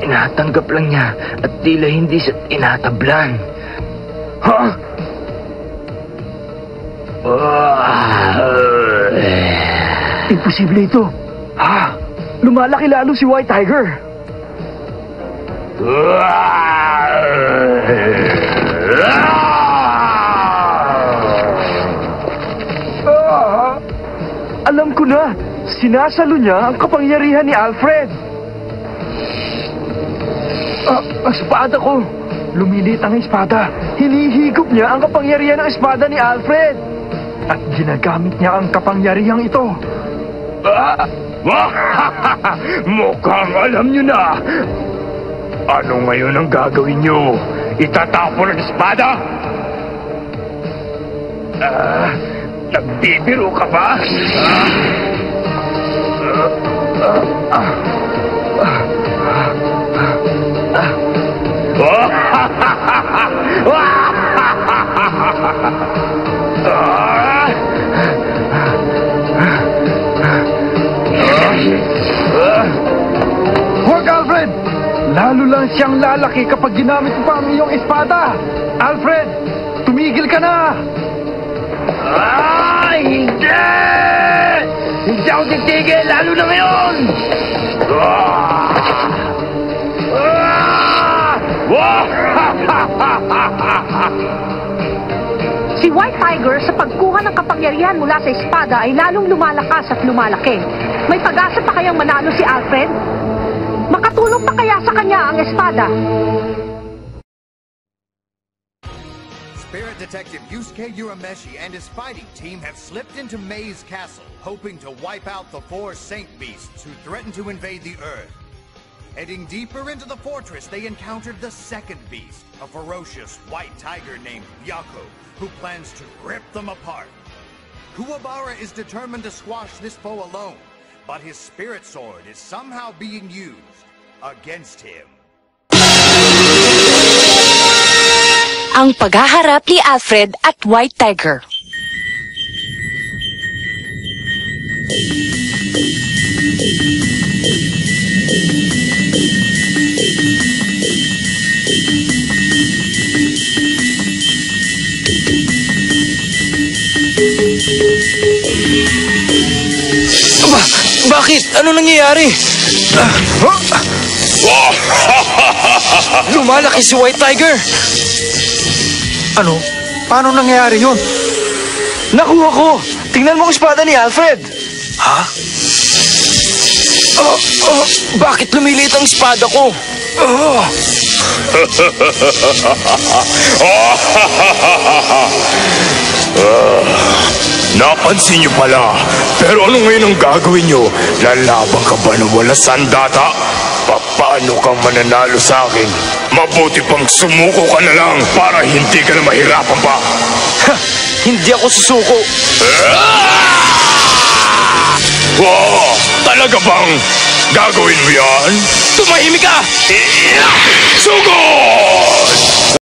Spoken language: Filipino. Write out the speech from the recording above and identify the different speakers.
Speaker 1: Tinatanggap lang niya at tila hindi siya tinatablan. Ha?
Speaker 2: Imposible ito. Ha? Lumalaki lalo si White Tiger. Alam ko na. Sinasalo niya ang kapangyarihan ni Alfred. Ang espada ko. Lumilit ang espada. Hinihigop niya ang kapangyarihan ng espada ni Alfred. At ginagamit niya ang kapangyarihang ito.
Speaker 3: Mukhang alam nyo na. Ano ngayon ang gagawin nyo? Itatapon ang espada? Nagbibiro ka ba?
Speaker 2: Huwag, Alfred! Lalo lang siyang lalaki kapag ginamit mo pa ang iyong espada. Alfred, tumigil ka na!
Speaker 3: Hindi! Hindi ako titigil, lalo na ngayon!
Speaker 4: Si White Tiger sa pagkuha ng kapangyarihan mula sa espada ay lalong lumalakas at lumalaki. May pag-asa pa kayang manalo si Alfred? Makatulong pa kaya sa kanya ang espada?
Speaker 5: Spirit Detective Yusuke Urameshi and his fighting team have slipped into Maze Castle, hoping to wipe out the 4 Saint Beasts who threaten to invade the Earth. Heading deeper into the fortress, they encountered the second beast, a ferocious white tiger named Yako, who plans to rip them apart. Kuwabara is determined to squash this foe alone, but his spirit sword is somehow being used against him.
Speaker 6: Ang paghaharap ni Alfred at White Tiger.
Speaker 1: Bakit? Ano nangyayari? Lumalaki si White Tiger!
Speaker 2: Ano? Paano nangyayari yun?
Speaker 1: Nakuha ko! Tingnan mo ang espada ni Alfred!
Speaker 2: Ha?
Speaker 1: Bakit lumiliit ang espada ko?
Speaker 3: Napansin nyo pala. Pero ano ngayon ang gagawin nyo? Lalaban ka ba na wala sandata? Paano kang mananalo sa akin? Mabuti pang sumuko ka na lang para hindi ka na mahirapan pa.
Speaker 1: Hindi ako susuko.
Speaker 3: Talaga bang gagawin mo yan?
Speaker 1: Tumahimik ka!
Speaker 3: Sugod!